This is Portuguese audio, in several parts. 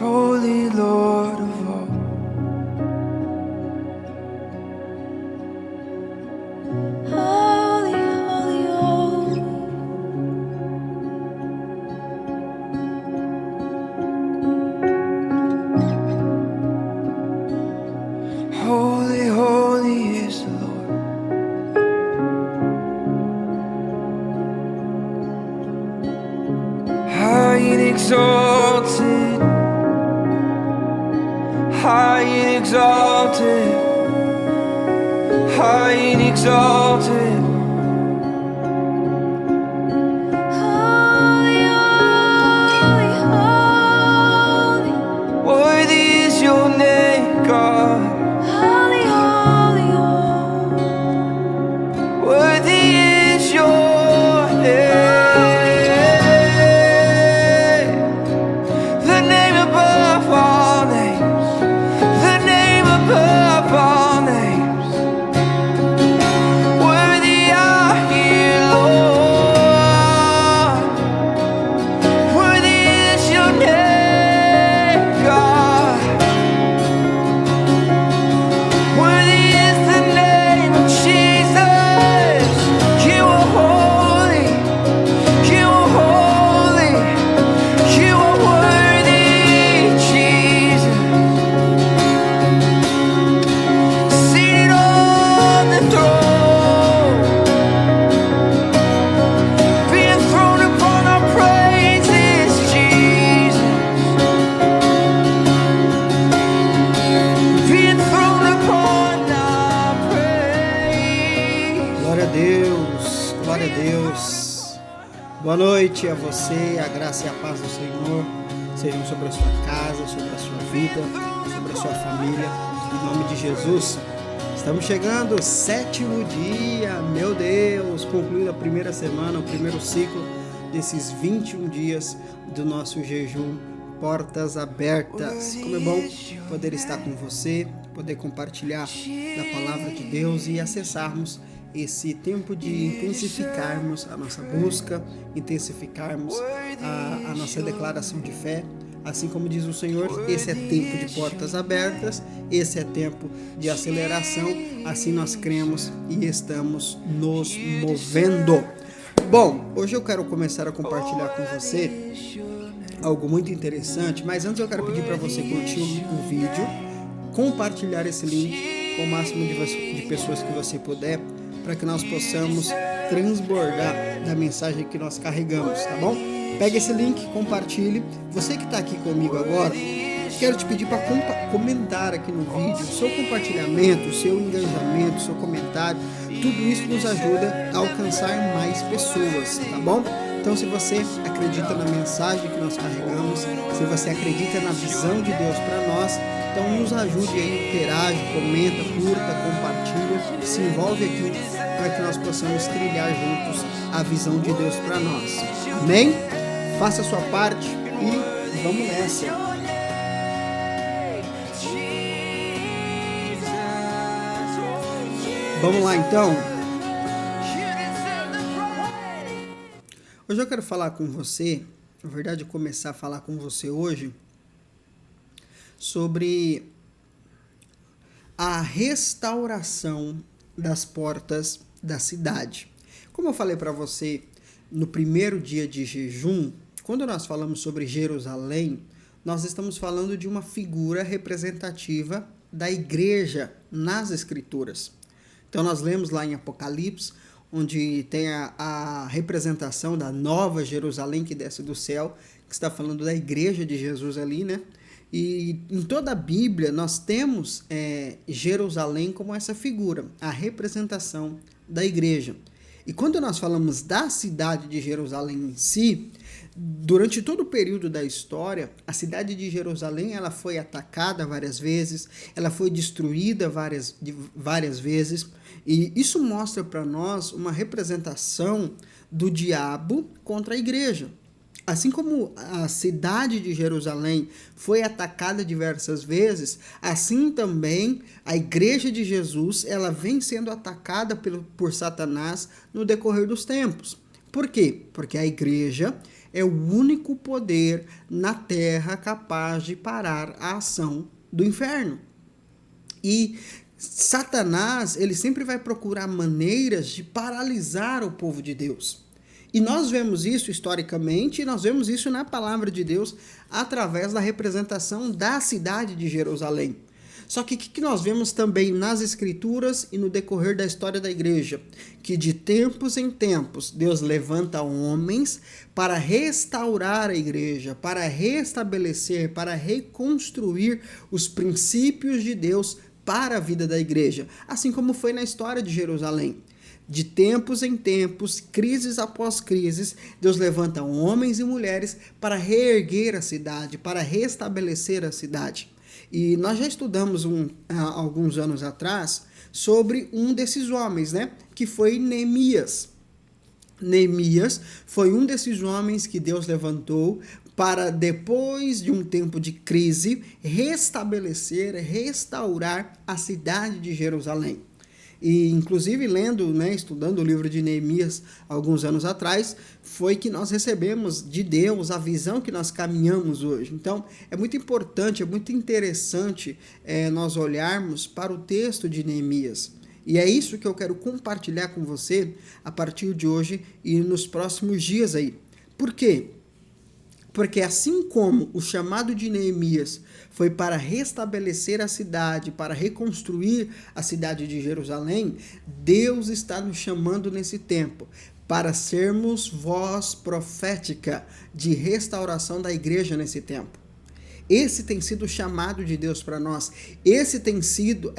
Holy Lord of all. Holy, holy, holy. Holy, holy is the Lord. High and exalted, high and exalted, high and exalted. Holy, holy, holy. Worthy is your name, God. Holy, holy, holy. Worthy is your name. The name above all names. The name above all names. Worthy are you, Lord. Worthy is your name, God. Worthy is the name of Jesus. You are holy. You are holy. You are worthy, Jesus. Seated on the throne, being thrown upon our praises, Jesus. Being thrown upon our praise. Glória a Deus, glória a Deus. Boa noite a você, a graça e a paz do Senhor sejam sobre a sua casa, sobre a sua vida, sobre a sua família, em nome de Jesus. Estamos chegando ao 7º dia, meu Deus, concluindo a primeira semana, o primeiro ciclo desses 21 dias do nosso jejum Portas Abertas. Como é bom poder estar com você, poder compartilhar da palavra de Deus e acessarmos esse tempo de intensificarmos a nossa busca, intensificarmos a nossa declaração de fé. Assim como diz o Senhor, esse é tempo de portas abertas, esse é tempo de aceleração, assim nós cremos e estamos nos movendo. Bom, hoje eu quero começar a compartilhar com você algo muito interessante, mas antes eu quero pedir para você curtir o vídeo, compartilhar esse link com o máximo de pessoas que você puder, para que nós possamos transbordar da mensagem que nós carregamos, tá bom? Pega esse link, compartilhe. Você que está aqui comigo agora, quero te pedir para comentar aqui no vídeo. O seu compartilhamento, o seu engajamento, o seu comentário, tudo isso nos ajuda a alcançar mais pessoas, tá bom? Então, se você acredita na mensagem que nós carregamos, se você acredita na visão de Deus para nós, então nos ajude aí, interage, comenta, curta, compartilha, se envolve aqui para que nós possamos trilhar juntos a visão de Deus para nós. Amém? Faça a sua parte e vamos nessa. Vamos lá então. Hoje eu quero falar com você, na verdade começar a falar com você hoje, sobre a restauração das portas da cidade. Como eu falei para você no primeiro dia de jejum, quando nós falamos sobre Jerusalém, nós estamos falando de uma figura representativa da igreja nas Escrituras. Então nós lemos lá em Apocalipse, onde tem a representação da nova Jerusalém que desce do céu, que está falando da igreja de Jesus ali, né? E em toda a Bíblia nós temos Jerusalém como essa figura, a representação da igreja. E quando nós falamos da cidade de Jerusalém em si, durante todo o período da história, a cidade de Jerusalém ela foi atacada várias vezes, ela foi destruída várias vezes, e isso mostra para nós uma representação do diabo contra a igreja. Assim como a cidade de Jerusalém foi atacada diversas vezes, assim também a igreja de Jesus ela vem sendo atacada por Satanás no decorrer dos tempos. Por quê? Porque a igreja é o único poder na terra capaz de parar a ação do inferno. E Satanás, ele sempre vai procurar maneiras de paralisar o povo de Deus. E nós vemos isso historicamente, e nós vemos isso na palavra de Deus através da representação da cidade de Jerusalém. Só que o que nós vemos também nas Escrituras e no decorrer da história da igreja? Que de tempos em tempos Deus levanta homens para restaurar a igreja, para restabelecer, para reconstruir os princípios de Deus para a vida da igreja, assim como foi na história de Jerusalém. De tempos em tempos, crises após crises, Deus levanta homens e mulheres para reerguer a cidade, para restabelecer a cidade. E nós já estudamos alguns anos atrás sobre um desses homens, né? Que foi Neemias. Neemias foi um desses homens que Deus levantou para, depois de um tempo de crise, restabelecer, restaurar a cidade de Jerusalém. E, inclusive, lendo, estudando o livro de Neemias alguns anos atrás, foi que nós recebemos de Deus a visão que nós caminhamos hoje. Então, é muito importante, é muito interessante nós olharmos para o texto de Neemias. E é isso que eu quero compartilhar com você a partir de hoje e nos próximos dias aí. Por quê? Porque assim como o chamado de Neemias foi para restabelecer a cidade, para reconstruir a cidade de Jerusalém, Deus está nos chamando nesse tempo para sermos voz profética de restauração da igreja nesse tempo. Esse tem sido o chamado de Deus para nós. Essa tem sido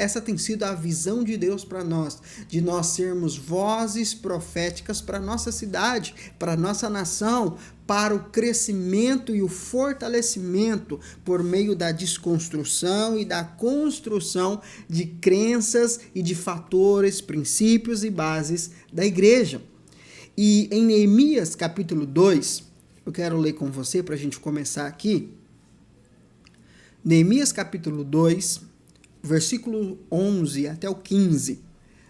a visão de Deus para nós, de nós sermos vozes proféticas para a nossa cidade, para a nossa nação, para o crescimento e o fortalecimento por meio da desconstrução e da construção de crenças e de fatores, princípios e bases da igreja. E em Neemias capítulo 2, eu quero ler com você para a gente começar aqui. Neemias capítulo 2, versículo 11 até o 15,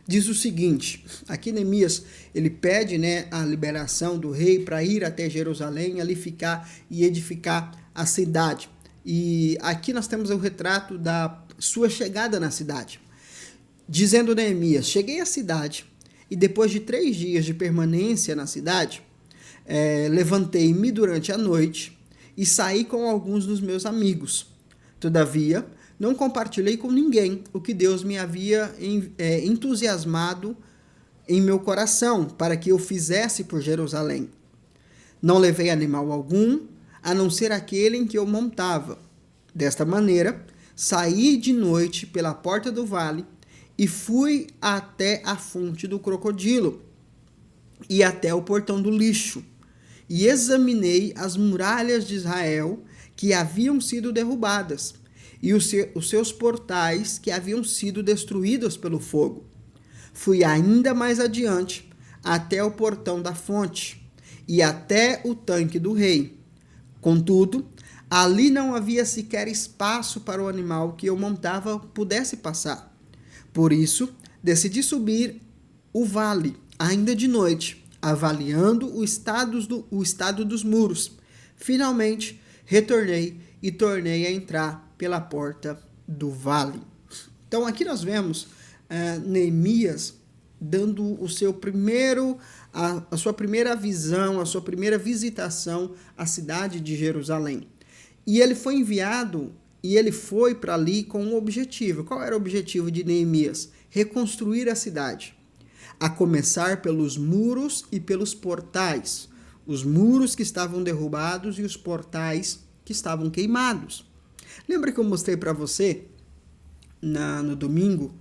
diz o seguinte, aqui Neemias, ele pede a liberação do rei para ir até Jerusalém, ali ficar e edificar a cidade. E aqui nós temos o retrato da sua chegada na cidade. Dizendo Neemias, cheguei à cidade e depois de 3 dias de permanência na cidade, levantei-me durante a noite e saí com alguns dos meus amigos. Todavia, não compartilhei com ninguém o que Deus me havia entusiasmado em meu coração para que eu fizesse por Jerusalém. Não levei animal algum, a não ser aquele em que eu montava. Desta maneira, saí de noite pela porta do vale e fui até a fonte do crocodilo e até o portão do lixo, e examinei as muralhas de Israel que haviam sido derrubadas, e os seus portais que haviam sido destruídos pelo fogo. Fui ainda mais adiante, até o portão da fonte, e até o tanque do rei. Contudo, ali não havia sequer espaço para o animal que eu montava pudesse passar. Por isso, decidi subir o vale, ainda de noite, avaliando o estado dos muros. Finalmente, retornei e tornei a entrar pela porta do vale. Então aqui nós vemos Neemias dando a sua primeira visão, a sua primeira visitação à cidade de Jerusalém. E ele foi enviado e ele foi para ali com um objetivo. Qual era o objetivo de Neemias? Reconstruir a cidade. A começar pelos muros e pelos portais. Os muros que estavam derrubados e os portais que estavam queimados. Lembra que eu mostrei para você no domingo,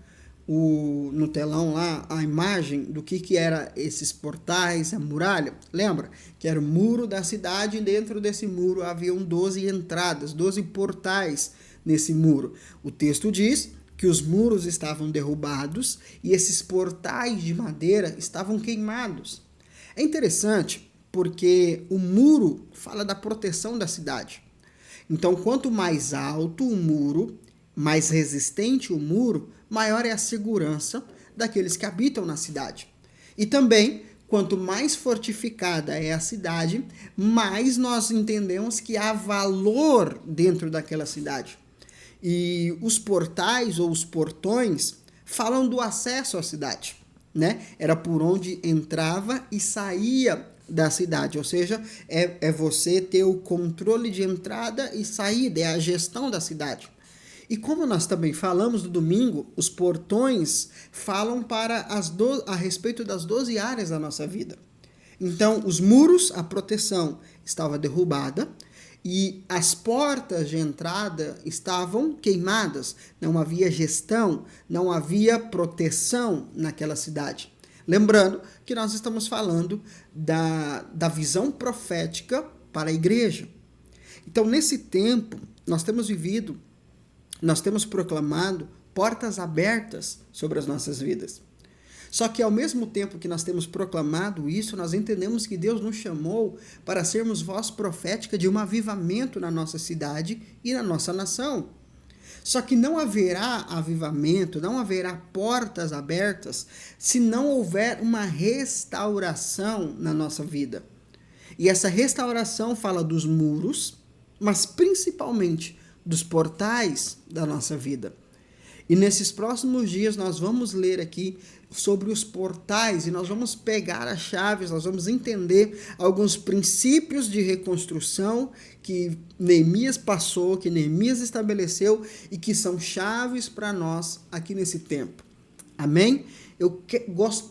no telão lá, a imagem do que era esses portais, a muralha? Lembra? Que era o muro da cidade e dentro desse muro haviam 12 entradas, 12 portais nesse muro. O texto diz que os muros estavam derrubados e esses portais de madeira estavam queimados. É interessante porque o muro fala da proteção da cidade. Então, quanto mais alto o muro, mais resistente o muro, maior é a segurança daqueles que habitam na cidade. E também, quanto mais fortificada é a cidade, mais nós entendemos que há valor dentro daquela cidade. E os portais ou os portões falam do acesso à cidade, né? Era por onde entrava e saía da cidade, ou seja, é você ter o controle de entrada e saída, é a gestão da cidade. E como nós também falamos no domingo, os portões falam a respeito das 12 áreas da nossa vida. Então, os muros, a proteção estava derrubada e as portas de entrada estavam queimadas. Não havia gestão, não havia proteção naquela cidade. Lembrando que nós estamos falando da visão profética para a igreja. Então, nesse tempo, nós temos proclamado portas abertas sobre as nossas vidas. Só que ao mesmo tempo que nós temos proclamado isso, nós entendemos que Deus nos chamou para sermos voz profética de um avivamento na nossa cidade e na nossa nação. Só que não haverá avivamento, não haverá portas abertas, se não houver uma restauração na nossa vida. E essa restauração fala dos muros, mas principalmente dos portais da nossa vida. E nesses próximos dias nós vamos ler aqui sobre os portais e nós vamos pegar as chaves, nós vamos entender alguns princípios de reconstrução que Neemias passou, que Neemias estabeleceu e que são chaves para nós aqui nesse tempo. Amém? Eu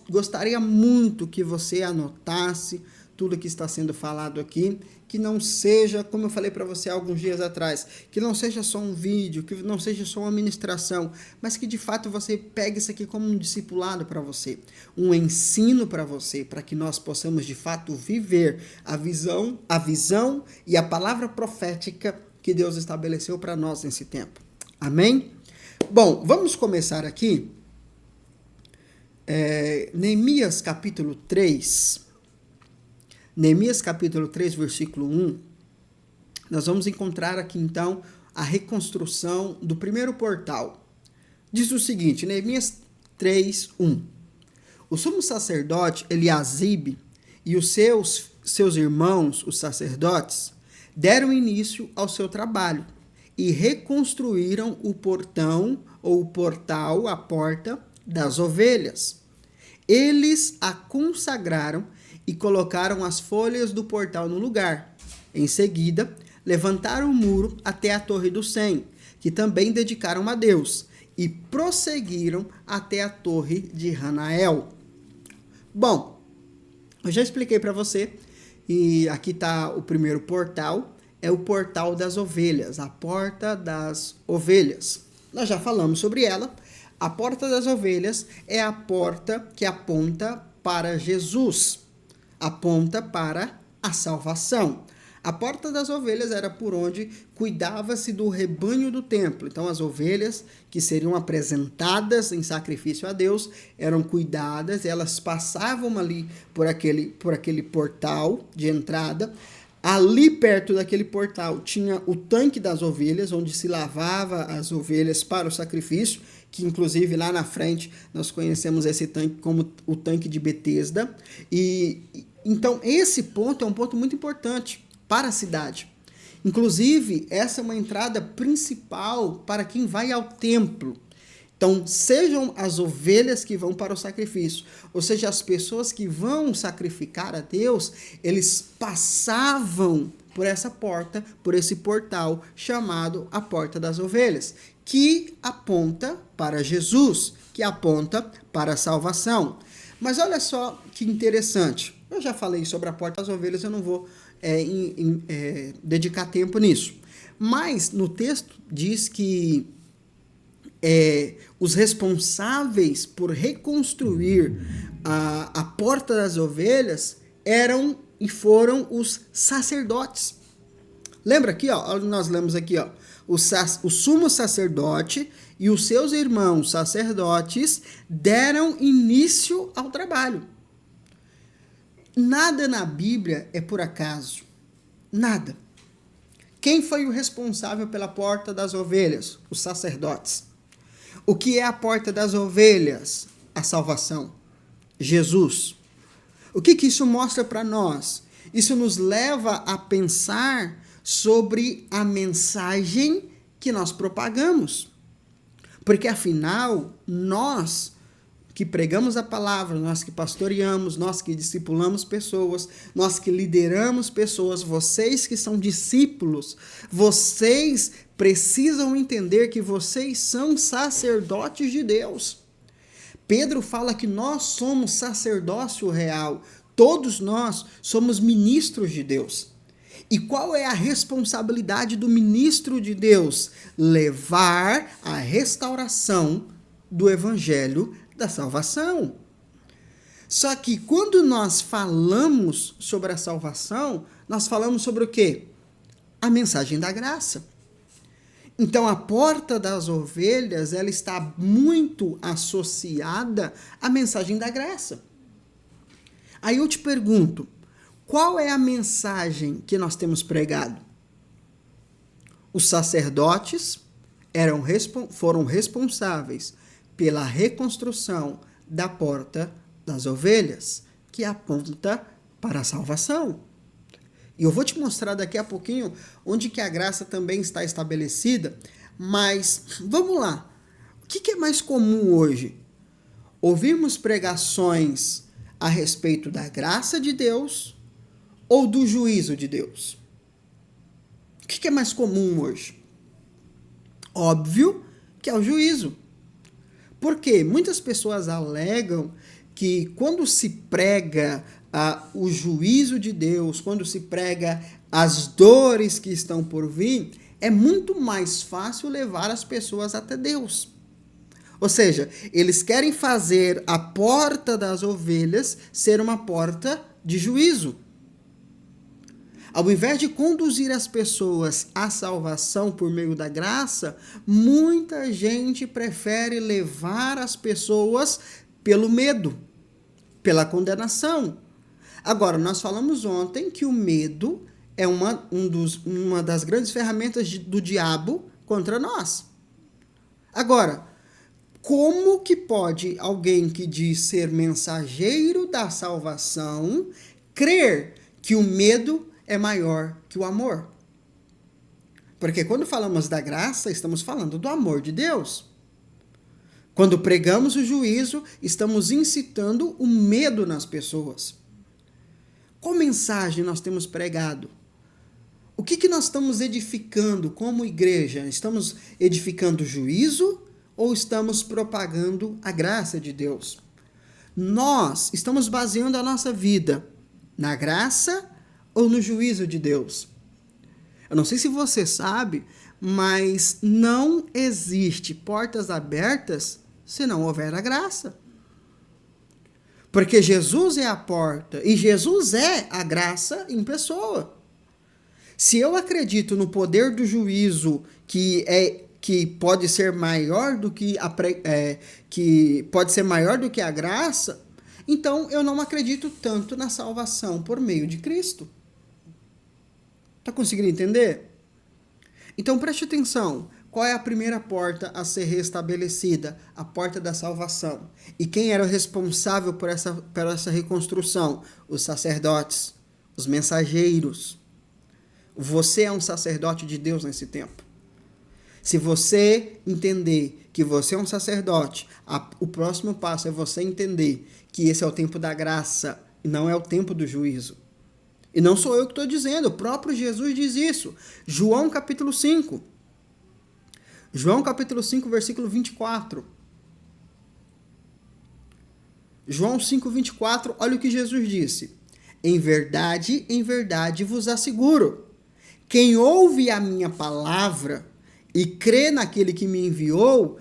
gostaria muito que você anotasse tudo que está sendo falado aqui, que não seja, como eu falei para você há alguns dias atrás, que não seja só um vídeo, que não seja só uma ministração, mas que de fato você pegue isso aqui como um discipulado para você, um ensino para você, para que nós possamos de fato viver a visão e a palavra profética que Deus estabeleceu para nós nesse tempo. Amém? Bom, vamos começar aqui. Neemias capítulo 3. Neemias capítulo 3, versículo 1, nós vamos encontrar aqui então a reconstrução do primeiro portal. Diz o seguinte, Neemias 3, 1. O sumo sacerdote Eliasibe e os seus irmãos, os sacerdotes, deram início ao seu trabalho e reconstruíram o portão ou o portal, a porta das ovelhas. Eles a consagraram e colocaram as folhas do portal no lugar. Em seguida, levantaram o muro até a Torre do Sem, que também dedicaram a Deus, e prosseguiram até a Torre de Hanael. Bom, eu já expliquei para você, e aqui está o primeiro portal, é o portal das ovelhas, a porta das ovelhas. Nós já falamos sobre ela. A porta das ovelhas é a porta que aponta para Jesus, aponta para a salvação. A porta das ovelhas era por onde cuidava-se do rebanho do templo. Então, as ovelhas que seriam apresentadas em sacrifício a Deus eram cuidadas, elas passavam ali por aquele portal de entrada. Ali perto daquele portal tinha o tanque das ovelhas, onde se lavava as ovelhas para o sacrifício, que inclusive lá na frente nós conhecemos esse tanque como o tanque de Betesda. Então, esse ponto é um ponto muito importante para a cidade. Inclusive, essa é uma entrada principal para quem vai ao templo. Então, sejam as ovelhas que vão para o sacrifício, ou seja, as pessoas que vão sacrificar a Deus, eles passavam por essa porta, por esse portal chamado a Porta das Ovelhas, que aponta para Jesus, que aponta para a salvação. Mas olha só que interessante. Eu já falei sobre a Porta das Ovelhas, eu não vou dedicar tempo nisso. Mas no texto diz que os responsáveis por reconstruir a Porta das Ovelhas eram e foram os sacerdotes. Lembra aqui, ó, nós lemos aqui, ó, o sumo sacerdote e os seus irmãos sacerdotes deram início ao trabalho. Nada na Bíblia é por acaso. Nada. Quem foi o responsável pela Porta das Ovelhas? Os sacerdotes. O que é a Porta das Ovelhas? A salvação. Jesus. O que isso mostra para nós? Isso nos leva a pensar sobre a mensagem que nós propagamos. Porque, afinal, nós que pregamos a palavra, nós que pastoreamos, nós que discipulamos pessoas, nós que lideramos pessoas, vocês que são discípulos, vocês precisam entender que vocês são sacerdotes de Deus. Pedro fala que nós somos sacerdócio real, todos nós somos ministros de Deus. E qual é a responsabilidade do ministro de Deus? Levar a restauração do evangelho da salvação. Só que quando nós falamos sobre a salvação, nós falamos sobre o quê? A mensagem da graça. Então a porta das ovelhas, ela está muito associada à mensagem da graça. Aí eu te pergunto, qual é a mensagem que nós temos pregado? Os sacerdotes foram responsáveis pela reconstrução da porta das ovelhas, que aponta para a salvação. E eu vou te mostrar daqui a pouquinho onde que a graça também está estabelecida, mas vamos lá. O que é mais comum hoje? Ouvirmos pregações a respeito da graça de Deus ou do juízo de Deus? O que é mais comum hoje? Óbvio que é o juízo. Porque muitas pessoas alegam que quando se prega o juízo de Deus, quando se prega as dores que estão por vir, é muito mais fácil levar as pessoas até Deus. Ou seja, eles querem fazer a porta das ovelhas ser uma porta de juízo. Ao invés de conduzir as pessoas à salvação por meio da graça, muita gente prefere levar as pessoas pelo medo, pela condenação. Agora, nós falamos ontem que o medo é uma das grandes ferramentas do diabo contra nós. Agora, como que pode alguém que diz ser mensageiro da salvação crer que o medo é maior que o amor? Porque quando falamos da graça, estamos falando do amor de Deus. Quando pregamos o juízo, estamos incitando o medo nas pessoas. Qual mensagem nós temos pregado? O que nós estamos edificando como igreja? Estamos edificando o juízo ou estamos propagando a graça de Deus? Nós estamos baseando a nossa vida na graça ou no juízo de Deus? Eu não sei se você sabe, mas não existe portas abertas se não houver a graça. Porque Jesus é a porta e Jesus é a graça em pessoa. Se eu acredito no poder do juízo que pode ser maior do que a graça, então eu não acredito tanto na salvação por meio de Cristo. Está conseguindo entender? Então preste atenção. Qual é a primeira porta a ser restabelecida? A porta da salvação. E quem era o responsável por essa reconstrução? Os sacerdotes, os mensageiros. Você é um sacerdote de Deus nesse tempo. Se você entender que você é um sacerdote, o próximo passo é você entender que esse é o tempo da graça e não é o tempo do juízo. E não sou eu que estou dizendo, o próprio Jesus diz isso. João capítulo 5. João capítulo 5, versículo 24. João 5, 24, olha o que Jesus disse. Em verdade vos asseguro, quem ouve a minha palavra e crê naquele que me enviou,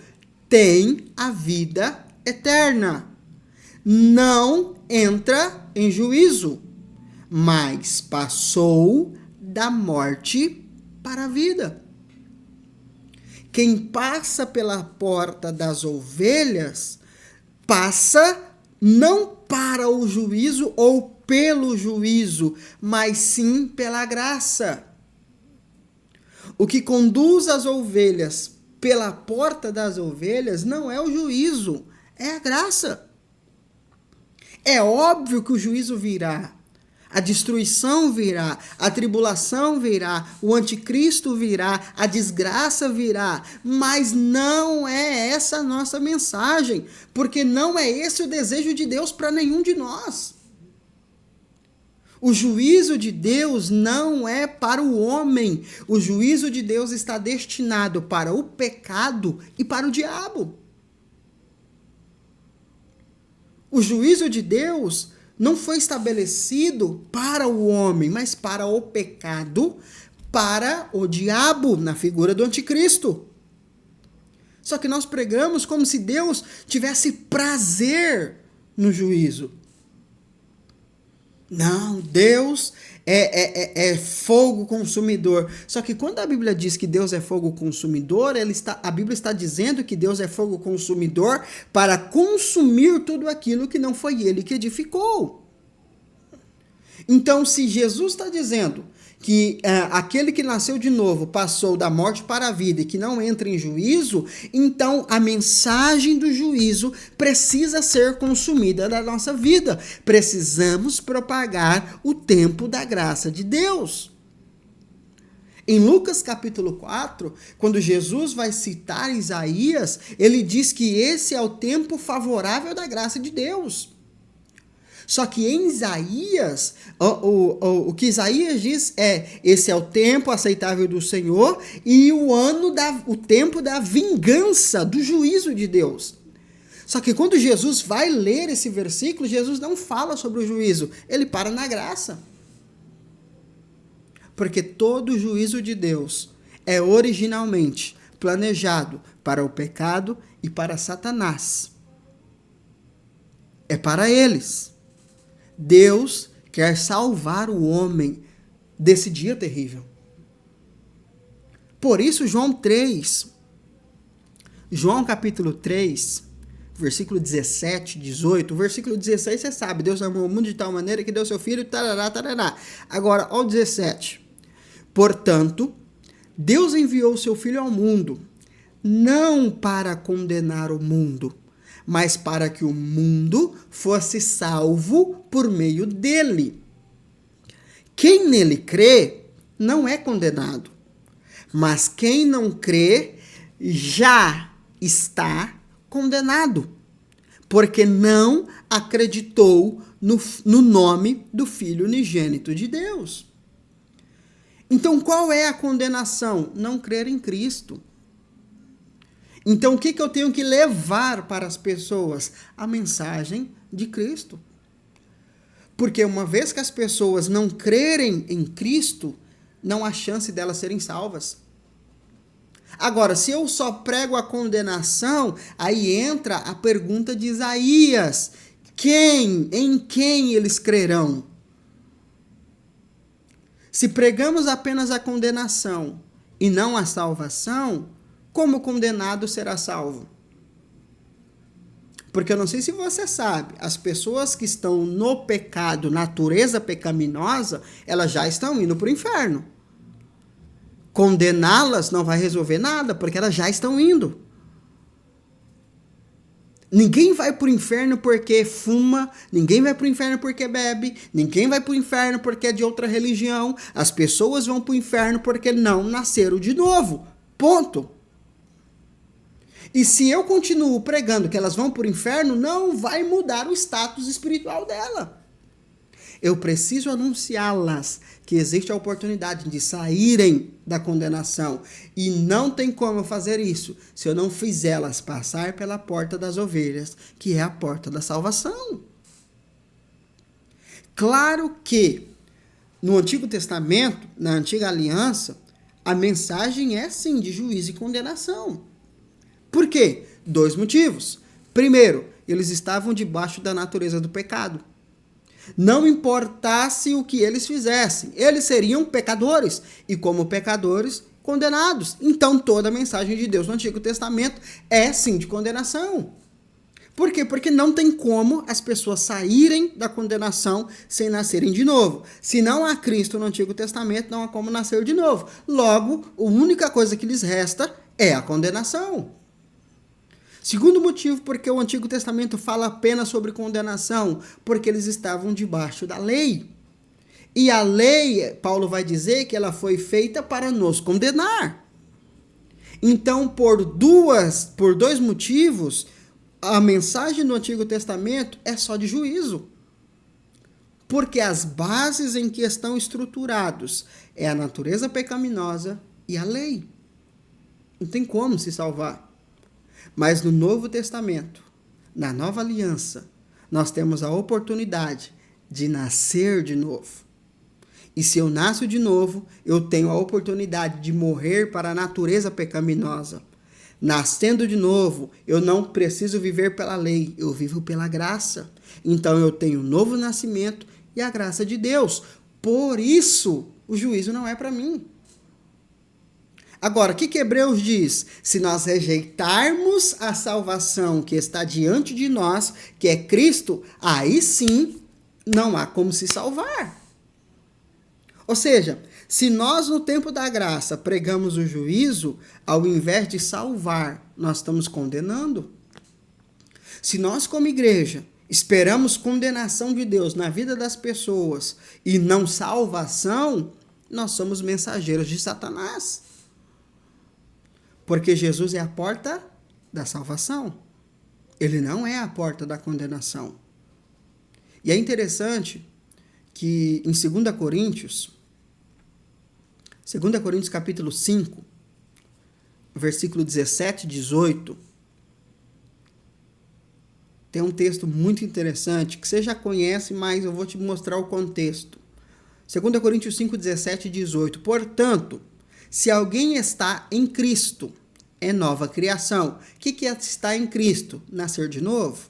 tem a vida eterna. Não entra em juízo, mas passou da morte para a vida. Quem passa pela porta das ovelhas, passa não para o juízo ou pelo juízo, mas sim pela graça. O que conduz as ovelhas pela porta das ovelhas não é o juízo, é a graça. É óbvio que o juízo virá. A destruição virá, a tribulação virá, o anticristo virá, a desgraça virá, mas não é essa a nossa mensagem, porque não é esse o desejo de Deus para nenhum de nós. O juízo de Deus não é para o homem, o juízo de Deus está destinado para o pecado e para o diabo. O juízo de Deus não foi estabelecido para o homem, mas para o pecado, para o diabo, na figura do anticristo. Só que nós pregamos como se Deus tivesse prazer no juízo. Não, Deus é fogo consumidor. Só que quando a Bíblia diz que Deus é fogo consumidor, a Bíblia está dizendo que Deus é fogo consumidor para consumir tudo aquilo que não foi Ele que edificou. Então, se Jesus está dizendo que aquele que nasceu de novo passou da morte para a vida e que não entra em juízo, então a mensagem do juízo precisa ser consumida da nossa vida. Precisamos propagar o tempo da graça de Deus. Em Lucas capítulo 4, quando Jesus vai citar Isaías, ele diz que esse é o tempo favorável da graça de Deus. Só que em Isaías, o que Isaías diz esse é o tempo aceitável do Senhor e o tempo da vingança, do juízo de Deus. Só que quando Jesus vai ler esse versículo, Jesus não fala sobre o juízo, ele para na graça. Porque todo o juízo de Deus é originalmente planejado para o pecado e para Satanás. É para eles. Deus quer salvar o homem desse dia terrível. Por isso, João capítulo 3, versículo 17, 18, o versículo 16, você sabe, Deus amou o mundo de tal maneira que deu seu filho, tarará, tarará. Agora, olha o 17. Portanto, Deus enviou seu filho ao mundo, não para condenar o mundo, mas para que o mundo fosse salvo por meio dele. Quem nele crê não é condenado, mas quem não crê já está condenado, porque não acreditou no nome do Filho unigênito de Deus. Então, qual é a condenação? Não crer em Cristo. Então, o que eu tenho que levar para as pessoas? A mensagem de Cristo. Porque uma vez que as pessoas não crerem em Cristo, não há chance delas serem salvas. Agora, se eu só prego a condenação, aí entra a pergunta de Isaías. Em quem eles crerão? Se pregamos apenas a condenação e não a salvação, como o condenado será salvo? Porque eu não sei se você sabe, as pessoas que estão no pecado, natureza pecaminosa, elas já estão indo para o inferno. Condená-las não vai resolver nada, porque elas já estão indo. Ninguém vai para o inferno porque fuma, ninguém vai para o inferno porque bebe, ninguém vai para o inferno porque é de outra religião. As pessoas vão para o inferno porque não nasceram de novo. Ponto. E se eu continuo pregando que elas vão para o inferno, não vai mudar o status espiritual dela. Eu preciso anunciá-las que existe a oportunidade de saírem da condenação. E não tem como eu fazer isso se eu não fizê-las passar pela porta das ovelhas, que é a porta da salvação. Claro que no Antigo Testamento, na Antiga Aliança, a mensagem é sim de juízo e condenação. Por quê? 2 motivos. Primeiro, eles estavam debaixo da natureza do pecado. Não importasse o que eles fizessem, eles seriam pecadores e, como pecadores, condenados. Então, toda a mensagem de Deus no Antigo Testamento é sim de condenação. Por quê? Porque não tem como as pessoas saírem da condenação sem nascerem de novo. Se não há Cristo no Antigo Testamento, não há como nascer de novo. Logo, a única coisa que lhes resta é a condenação. Segundo motivo, porque o Antigo Testamento fala apenas sobre condenação, porque eles estavam debaixo da lei. E a lei, Paulo vai dizer que ela foi feita para nos condenar. Então, por dois motivos, a mensagem do Antigo Testamento é só de juízo. Porque as bases em que estão estruturados é a natureza pecaminosa e a lei. Não tem como se salvar. Mas no Novo Testamento, na Nova Aliança, nós temos a oportunidade de nascer de novo. E se eu nasço de novo, eu tenho a oportunidade de morrer para a natureza pecaminosa. Nascendo de novo, eu não preciso viver pela lei, eu vivo pela graça. Então eu tenho um novo nascimento e a graça de Deus. Por isso, o juízo não é para mim. Agora, o que Hebreus diz? Se nós rejeitarmos a salvação que está diante de nós, que é Cristo, aí sim não há como se salvar. Ou seja, se nós no tempo da graça pregamos o juízo, ao invés de salvar, nós estamos condenando. Se nós como igreja esperamos condenação de Deus na vida das pessoas e não salvação, nós somos mensageiros de Satanás. Porque Jesus é a porta da salvação. Ele não é a porta da condenação. E é interessante que em 2 Coríntios capítulo 5, versículo 17 e 18, tem um texto muito interessante que você já conhece, mas eu vou te mostrar o contexto. 2 Coríntios 5, 17 e 18. Portanto, se alguém está em Cristo, é nova criação. O que é estar em Cristo? Nascer de novo.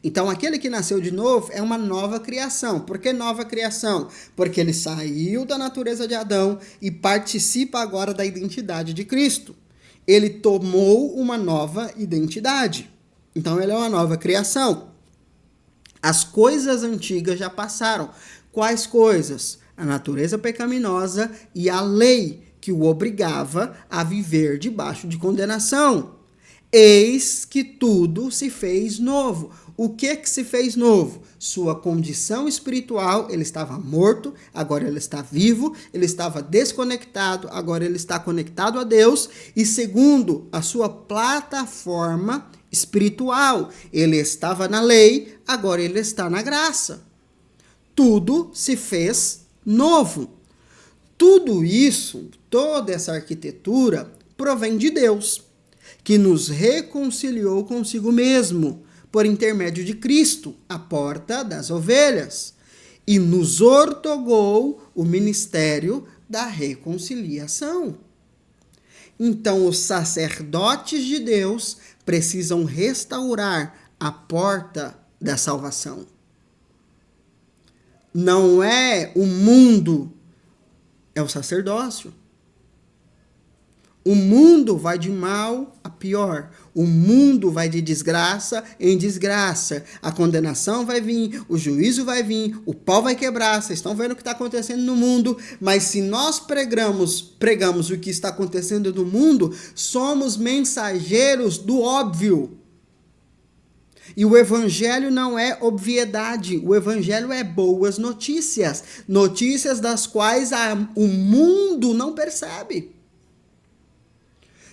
Então, aquele que nasceu de novo é uma nova criação. Por que nova criação? Porque ele saiu da natureza de Adão e participa agora da identidade de Cristo. Ele tomou uma nova identidade. Então, ele é uma nova criação. As coisas antigas já passaram. Quais coisas? A natureza pecaminosa e a lei que o obrigava a viver debaixo de condenação. Eis que tudo se fez novo. O que se fez novo? Sua condição espiritual, ele estava morto, agora ele está vivo, ele estava desconectado, agora ele está conectado a Deus, e segundo, a sua plataforma espiritual, ele estava na lei, agora ele está na graça. Tudo se fez novo. Tudo isso, toda essa arquitetura, provém de Deus, que nos reconciliou consigo mesmo, por intermédio de Cristo, a porta das ovelhas, e nos ortogou o ministério da reconciliação. Então, os sacerdotes de Deus precisam restaurar a porta da salvação. Não é o mundo, é o sacerdócio. O mundo vai de mal a pior. O mundo vai de desgraça em desgraça. A condenação vai vir, o juízo vai vir, o pau vai quebrar. Vocês estão vendo o que está acontecendo no mundo. Mas se nós pregamos o que está acontecendo no mundo, somos mensageiros do óbvio. E o evangelho não é obviedade. O evangelho é boas notícias. Notícias das quais o mundo não percebe.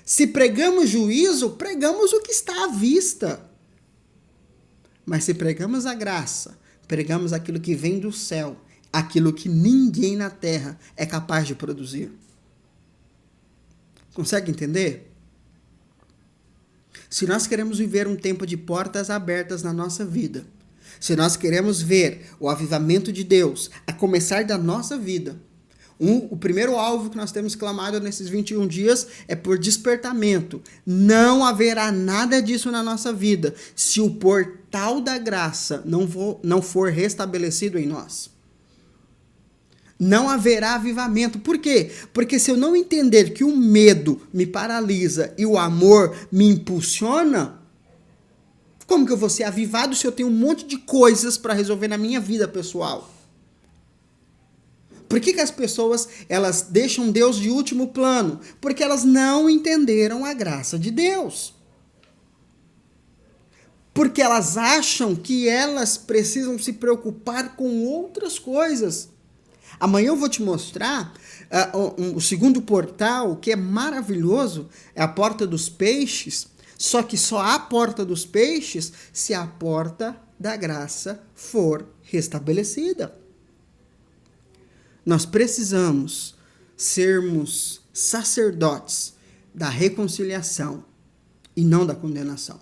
Se pregamos juízo, pregamos o que está à vista. Mas se pregamos a graça, pregamos aquilo que vem do céu, aquilo que ninguém na terra é capaz de produzir. Consegue entender? Se nós queremos viver um tempo de portas abertas na nossa vida, se nós queremos ver o avivamento de Deus a começar da nossa vida, o primeiro alvo que nós temos clamado nesses 21 dias é por despertamento. Não haverá nada disso na nossa vida se o portal da graça não for restabelecido em nós. Não haverá avivamento. Por quê? Porque se eu não entender que o medo me paralisa e o amor me impulsiona, como que eu vou ser avivado se eu tenho um monte de coisas para resolver na minha vida pessoal? Por que as pessoas elas deixam Deus de último plano? Porque elas não entenderam a graça de Deus. Porque elas acham que elas precisam se preocupar com outras coisas. Amanhã eu vou te mostrar o segundo portal, que é maravilhoso, é a Porta dos Peixes, só que só há Porta dos Peixes se a Porta da Graça for restabelecida. Nós precisamos sermos sacerdotes da reconciliação e não da condenação.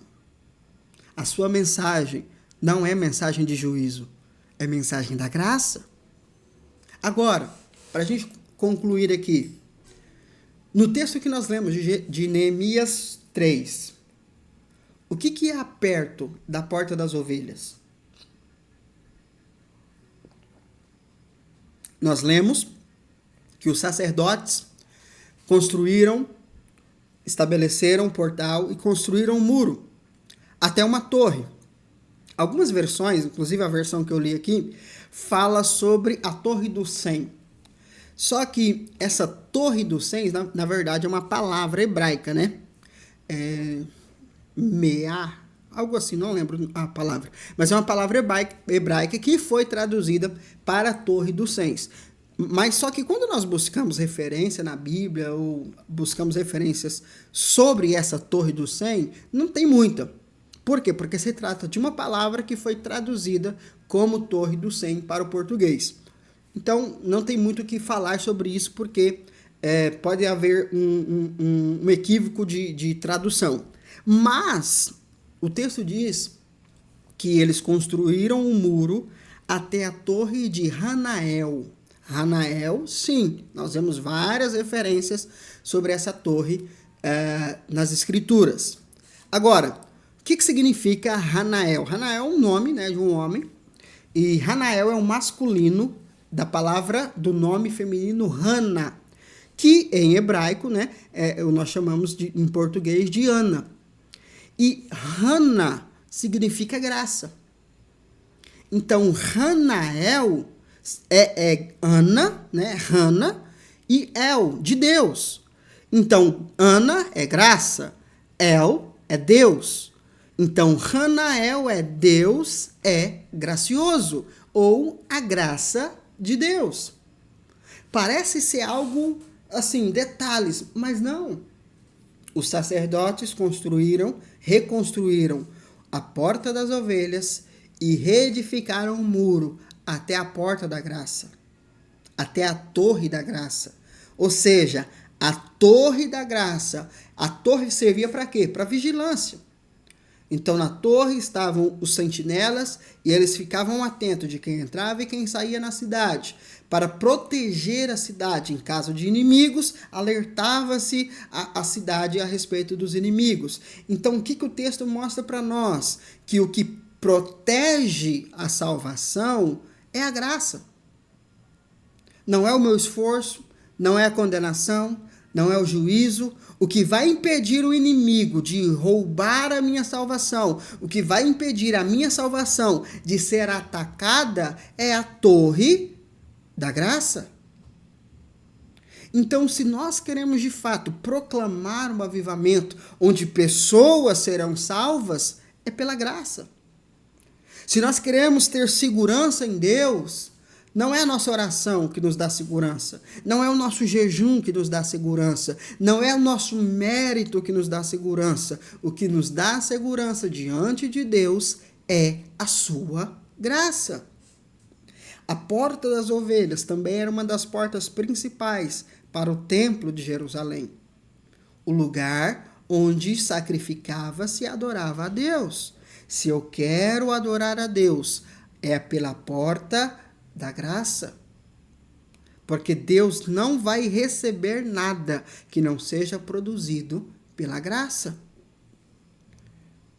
A sua mensagem não é mensagem de juízo, é mensagem da graça. Agora, para a gente concluir aqui, no texto que nós lemos de Neemias 3, o que há perto da Porta das Ovelhas? Nós lemos que os sacerdotes estabeleceram um portal e construíram um muro até uma torre. Algumas versões, inclusive a versão que eu li aqui, fala sobre a Torre dos 100. Só que essa Torre dos 100, na verdade, é uma palavra hebraica, né? Meá, algo assim, não lembro a palavra. Mas é uma palavra hebraica que foi traduzida para a Torre dos 100. Mas só que quando nós buscamos referência na Bíblia ou buscamos referências sobre essa Torre dos 100, não tem muita. Por quê? Porque se trata de uma palavra que foi traduzida como Torre dos 100 para o português. Então, não tem muito o que falar sobre isso, porque pode haver um equívoco de tradução. Mas o texto diz que eles construíram um muro até a Torre de Hanael. Hanael, sim, nós vemos várias referências sobre essa torre nas Escrituras. Agora, o que significa Hanael? Hanael é um nome, né, de um homem, e Hanael é um masculino da palavra do nome feminino Hana, que em hebraico, né, nós chamamos em português de Ana. E Hana significa graça. Então, Hanael é Ana, né, Hana, e El, de Deus. Então, Ana é graça, El é Deus. Então, Hanael é Deus é gracioso, ou a graça de Deus. Parece ser algo, assim, detalhes, mas não. Os sacerdotes reconstruíram a Porta das Ovelhas e reedificaram o muro até a Porta da Graça, até a Torre da Graça. Ou seja, a Torre da Graça, a torre servia para quê? Para vigilância. Então, na torre estavam os sentinelas e eles ficavam atentos de quem entrava e quem saía na cidade. Para proteger a cidade em caso de inimigos, alertava-se a cidade a respeito dos inimigos. Então, o que o texto mostra para nós? Que o que protege a salvação é a graça. Não é o meu esforço, não é a condenação, não é o juízo. O que vai impedir o inimigo de roubar a minha salvação, o que vai impedir a minha salvação de ser atacada é a torre da graça. Então, se nós queremos de fato proclamar um avivamento onde pessoas serão salvas, é pela graça. Se nós queremos ter segurança em Deus, não é a nossa oração que nos dá segurança, não é o nosso jejum que nos dá segurança, não é o nosso mérito que nos dá segurança. O que nos dá segurança diante de Deus é a sua graça. A Porta das Ovelhas também era uma das portas principais para o Templo de Jerusalém, o lugar onde sacrificava-se e adorava a Deus. Se eu quero adorar a Deus, é pela porta da graça. Porque Deus não vai receber nada que não seja produzido pela graça.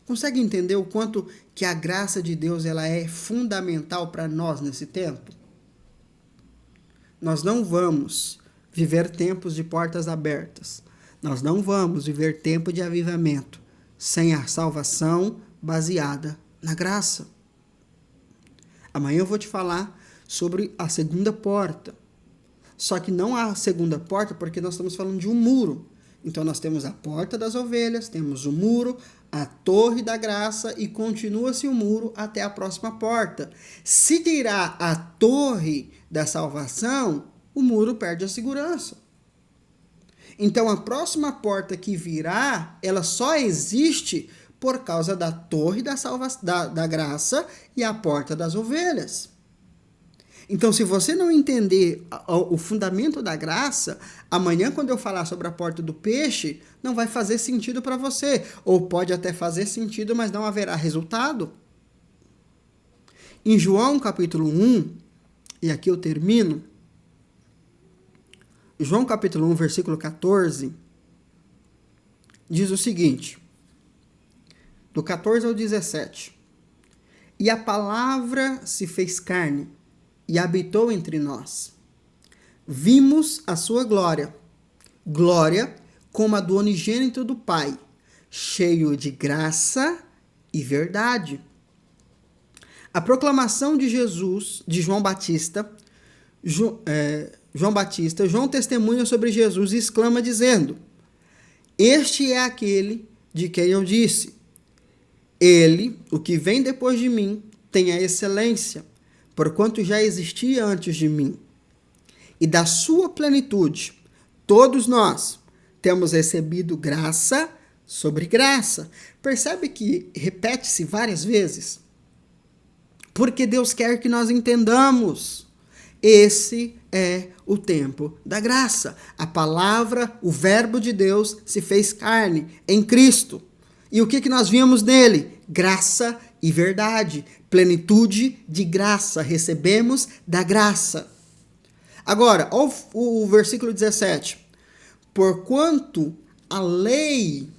Consegue entender o quanto que a graça de Deus ela é fundamental para nós nesse tempo? Nós não vamos viver tempos de portas abertas. Nós não vamos viver tempo de avivamento sem a salvação baseada na graça. Amanhã eu vou te falar sobre a segunda porta. Só que não a segunda porta porque nós estamos falando de um muro. Então nós temos a Porta das Ovelhas, temos o muro, a torre da graça e continua-se o muro até a próxima porta. Se tirar a torre da salvação, o muro perde a segurança. Então a próxima porta que virá, ela só existe por causa da torre da graça e a porta das ovelhas. Então, se você não entender o fundamento da graça, amanhã, quando eu falar sobre a porta do peixe, não vai fazer sentido para você. Ou pode até fazer sentido, mas não haverá resultado. Em João capítulo 1, e aqui eu termino, João capítulo 1, versículo 14, diz o seguinte, do 14 ao 17. E a palavra se fez carne e habitou entre nós. Vimos a sua glória, glória como a do unigênito do Pai, cheio de graça e verdade. A proclamação de Jesus, de João Batista, João testemunha sobre Jesus e exclama dizendo: Este é aquele de quem eu disse, ele, o que vem depois de mim, tem a excelência, porquanto já existia antes de mim. E da sua plenitude, todos nós temos recebido graça sobre graça. Percebe que repete-se várias vezes? Porque Deus quer que nós entendamos. Esse é o tempo da graça. A palavra, o verbo de Deus se fez carne em Cristo. E o que nós vimos nele? Graça e verdade. Plenitude de graça. Recebemos da graça. Agora, olha o versículo 17. Porquanto a lei,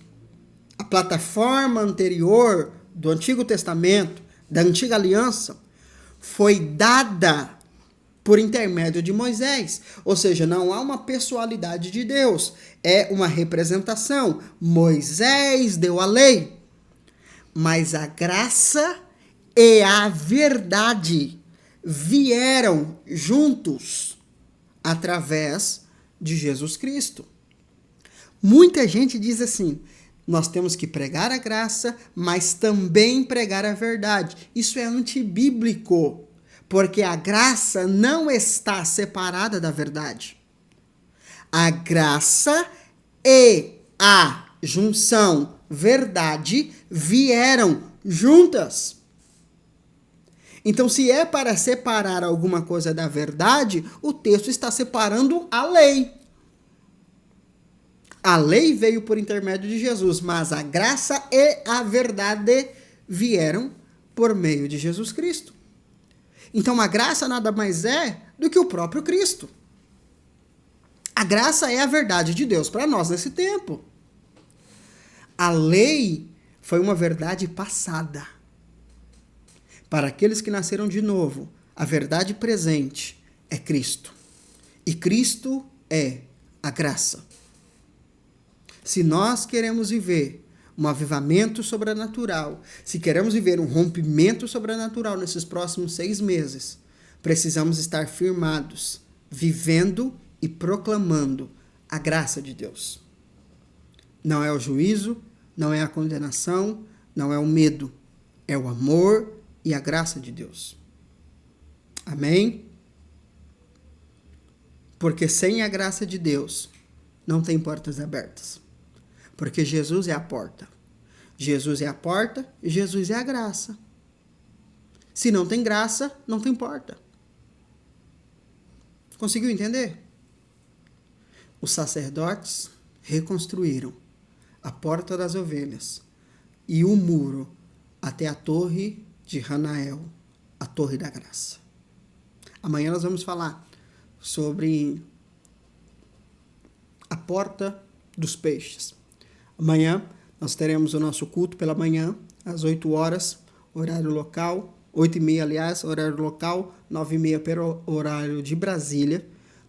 a plataforma anterior do Antigo Testamento, da Antiga Aliança, foi dada por intermédio de Moisés. Ou seja, não há uma pessoalidade de Deus. É uma representação. Moisés deu a lei. Mas a graça e a verdade vieram juntos através de Jesus Cristo. Muita gente diz assim: nós temos que pregar a graça, mas também pregar a verdade. Isso é antibíblico, porque a graça não está separada da verdade. A graça e a junção verdade vieram juntas. Então, se é para separar alguma coisa da verdade, o texto está separando a lei. A lei veio por intermédio de Jesus, mas a graça e a verdade vieram por meio de Jesus Cristo. Então, a graça nada mais é do que o próprio Cristo. A graça é a verdade de Deus para nós nesse tempo. A lei foi uma verdade passada. Para aqueles que nasceram de novo, a verdade presente é Cristo. E Cristo é a graça. Se nós queremos viver um avivamento sobrenatural, se queremos viver um rompimento sobrenatural nesses próximos 6 meses, precisamos estar firmados, vivendo e proclamando a graça de Deus. Não é o juízo, não é a condenação, não é o medo, é o amor e a graça de Deus. Amém? Porque sem a graça de Deus, não tem portas abertas. Porque Jesus é a porta. Jesus é a porta e Jesus é a graça. Se não tem graça, não tem porta. Conseguiu entender? Os sacerdotes reconstruíram a porta das ovelhas e o muro até a torre de Hanael, a torre da graça. Amanhã nós vamos falar sobre a porta dos peixes. Amanhã nós teremos o nosso culto pela manhã, às 8 horas, horário local, 8h30, aliás, horário local, 9h30 pelo horário de Brasília.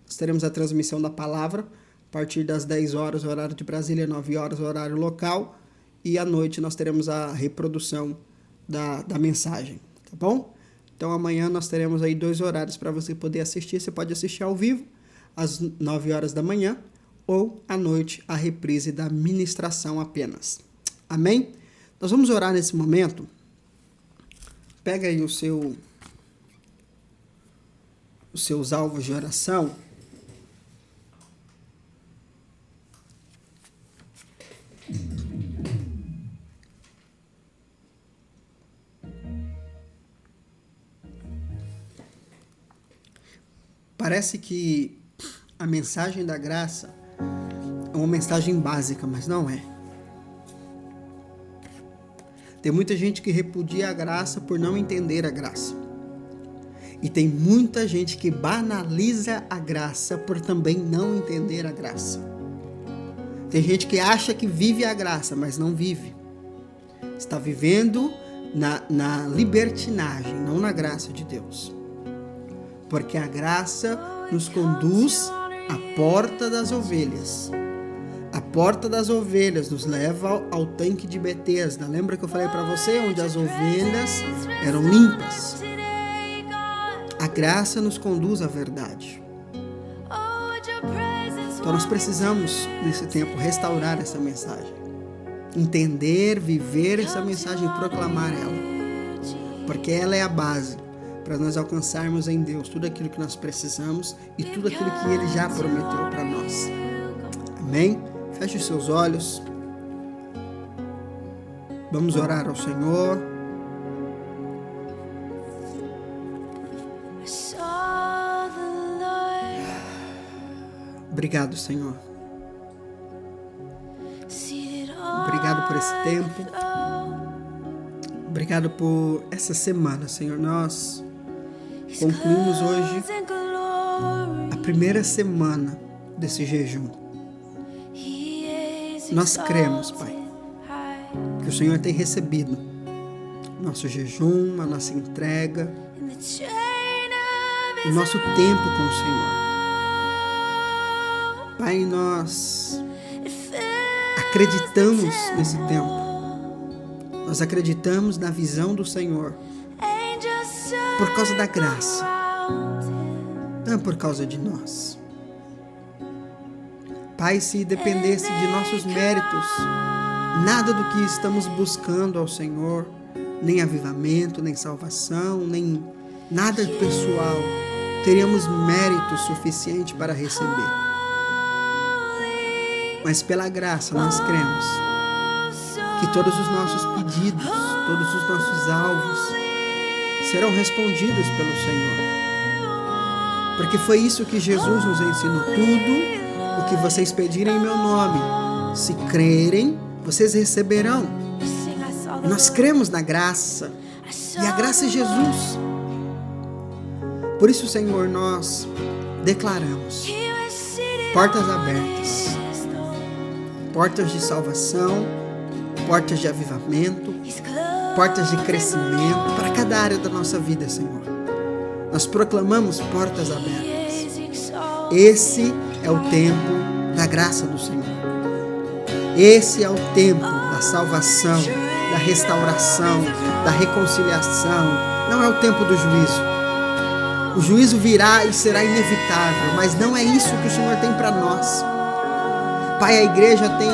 Nós teremos a transmissão da palavra, a partir das 10 horas, horário de Brasília, 9 horas, horário local, e à noite nós teremos a reprodução da mensagem, tá bom? Então amanhã nós teremos aí 2 horários para você poder assistir. Você pode assistir ao vivo, às 9 horas da manhã, ou à noite, a reprise da ministração apenas. Amém? Nós vamos orar nesse momento. Pega aí os seus alvos de oração. Parece que a mensagem da graça é uma mensagem básica, mas não é. Tem muita gente que repudia a graça por não entender a graça. E tem muita gente que banaliza a graça por também não entender a graça. Tem gente que acha que vive a graça, mas não vive. Está vivendo na libertinagem, não na graça de Deus. Porque a graça nos conduz à porta das ovelhas. A porta das ovelhas nos leva ao tanque de Betesda. Lembra que eu falei para você onde as ovelhas eram limpas? A graça nos conduz à verdade. Então nós precisamos, nesse tempo, restaurar essa mensagem. Entender, viver essa mensagem e proclamar ela. Porque ela é a base para nós alcançarmos em Deus tudo aquilo que nós precisamos e tudo aquilo que Ele já prometeu para nós. Amém? Feche os seus olhos. Vamos orar ao Senhor. Obrigado, Senhor. Obrigado por esse tempo. Obrigado por essa semana, Senhor. Nós concluímos hoje a primeira semana desse jejum. Nós cremos, Pai, que o Senhor tem recebido nosso jejum, a nossa entrega, o nosso tempo com o Senhor. Pai, nós acreditamos nesse tempo. Nós acreditamos na visão do Senhor por causa da graça, não por causa de nós. Pai, se dependesse de nossos méritos, nada do que estamos buscando ao Senhor, nem avivamento, nem salvação, nem nada pessoal, teríamos mérito suficiente para receber. Mas pela graça nós cremos que todos os nossos pedidos, todos os nossos alvos serão respondidos pelo Senhor. Porque foi isso que Jesus nos ensinou. Tudo o que vocês pedirem em meu nome, se crerem, vocês receberão. Nós cremos na graça, e a graça é Jesus. Por isso, Senhor, nós declaramos portas abertas, portas de salvação, portas de avivamento, portas de crescimento para cada área da nossa vida, Senhor. Nós proclamamos portas abertas. Esse é o tempo da graça do Senhor. Esse é o tempo da salvação, da restauração, da reconciliação. Não é o tempo do juízo. O juízo virá e será inevitável, mas não é isso que o Senhor tem para nós. Pai, a igreja tem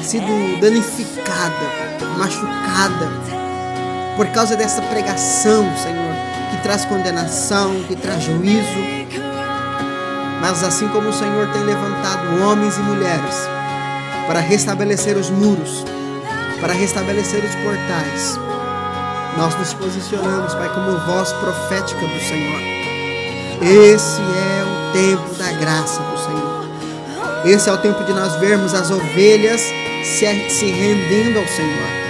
sido danificada, machucada, por causa dessa pregação, Senhor, que traz condenação, que traz juízo. Mas assim como o Senhor tem levantado homens e mulheres para restabelecer os muros, para restabelecer os portais, nós nos posicionamos, Pai, como voz profética do Senhor. Esse é o tempo da graça do Senhor. Esse é o tempo de nós vermos as ovelhas se rendendo ao Senhor.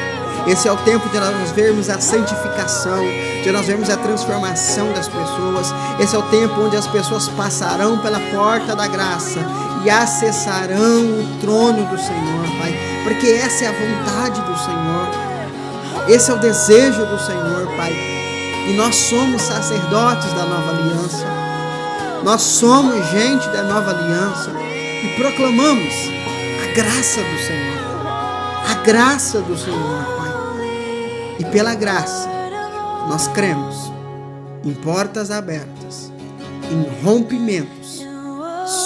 Esse é o tempo de nós vermos a santificação, de nós vermos a transformação das pessoas. Esse é o tempo onde as pessoas passarão pela porta da graça e acessarão o trono do Senhor, Pai. Porque essa é a vontade do Senhor. Esse é o desejo do Senhor, Pai. E nós somos sacerdotes da nova aliança. Nós somos gente da nova aliança. E proclamamos a graça do Senhor. A graça do Senhor, Pai. E pela graça, nós cremos em portas abertas, em rompimentos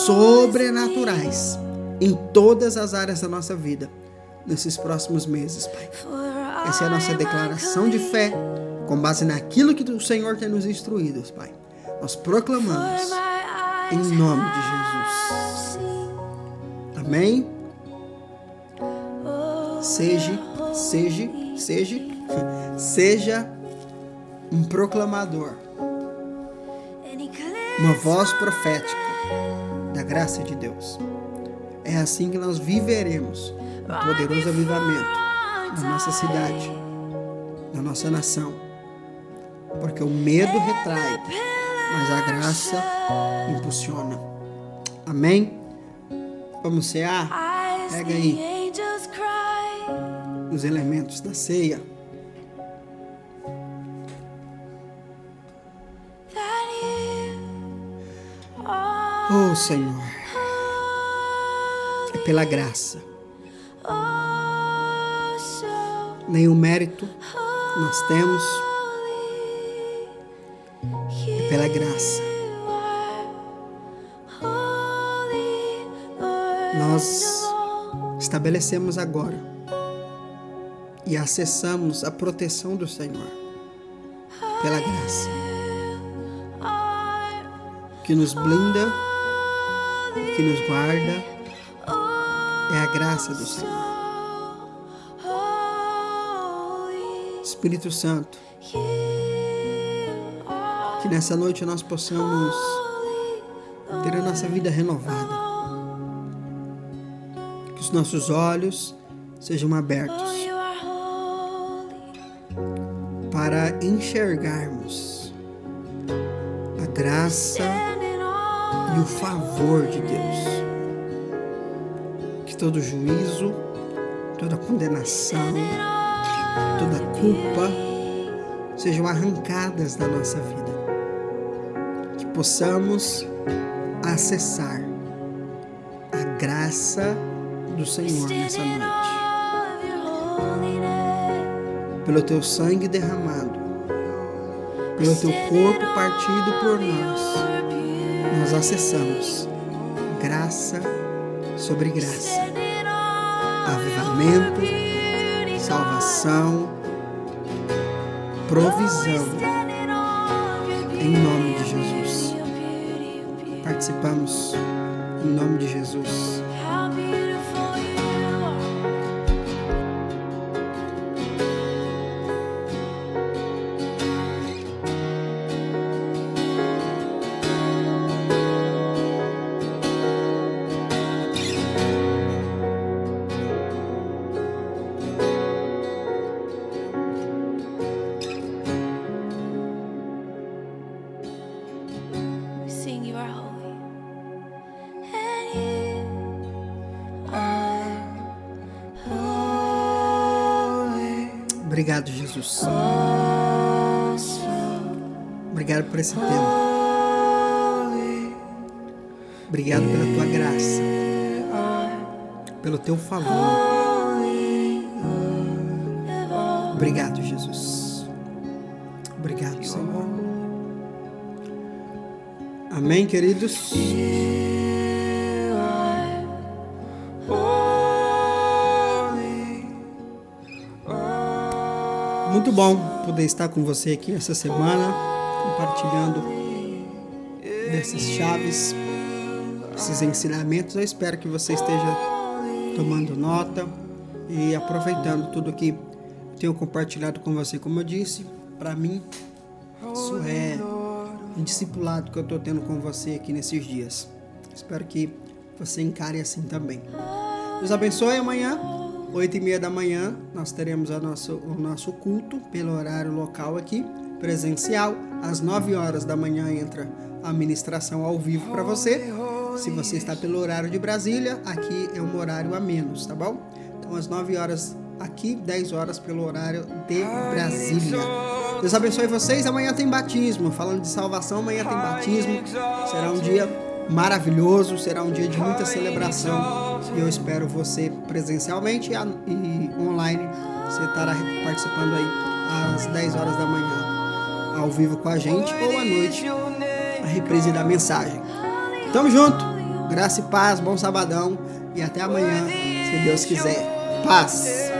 sobrenaturais em todas as áreas da nossa vida. nesses próximos meses, Pai. Essa é a nossa declaração de fé, com base naquilo que o Senhor tem nos instruído, Pai. Nós proclamamos em nome de Jesus. Amém? Seja um proclamador, uma voz profética da graça de Deus. É assim que nós viveremos um poderoso avivamento na nossa cidade, na nossa nação. Porque o medo retrai, mas a graça impulsiona. Amém? Vamos cear? Pega aí os elementos da ceia. Oh, Senhor, é pela graça. Nenhum mérito nós temos. É pela graça. Nós estabelecemos agora e acessamos a proteção do Senhor pela graça, que nos blinda, que nos guarda, é a graça do Senhor. Espírito Santo, que nessa noite nós possamos ter a nossa vida renovada, que os nossos olhos sejam abertos para enxergarmos a graça e o favor de Deus. Que todo juízo, toda condenação, toda culpa sejam arrancadas da nossa vida. Que possamos acessar a graça do Senhor nessa noite. Pelo teu sangue derramado, pelo teu corpo partido por nós acessamos graça sobre graça, avivamento, salvação, provisão, em nome de Jesus. Participamos em nome de Jesus. Obrigado, Jesus. Obrigado por esse tempo. Obrigado pela tua graça, pelo teu favor. Obrigado, Jesus. Obrigado, Senhor. Amém, queridos? Muito bom poder estar com você aqui essa semana, compartilhando dessas chaves, esses ensinamentos. Eu espero que você esteja tomando nota e aproveitando tudo que tenho compartilhado com você. Como eu disse, para mim, isso é um discipulado que eu estou tendo com você aqui nesses dias. Espero que você encare assim também. Deus abençoe. Amanhã, 8h30 da manhã, nós teremos o nosso culto pelo horário local aqui, presencial. Às 9 horas da manhã entra a ministração ao vivo para você. Se você está pelo horário de Brasília, aqui é um horário a menos, tá bom? Então, às 9 horas aqui, 10 horas pelo horário de Brasília. Deus abençoe vocês. Amanhã tem batismo. Falando de salvação, amanhã tem batismo. Será um dia maravilhoso, será um dia de muita celebração. E eu espero você presencialmente e online. Você estará participando aí às 10 horas da manhã, ao vivo com a gente, ou à noite, a reprise da mensagem. Tamo junto. Graça e paz, bom sabadão e até amanhã, se Deus quiser. Paz.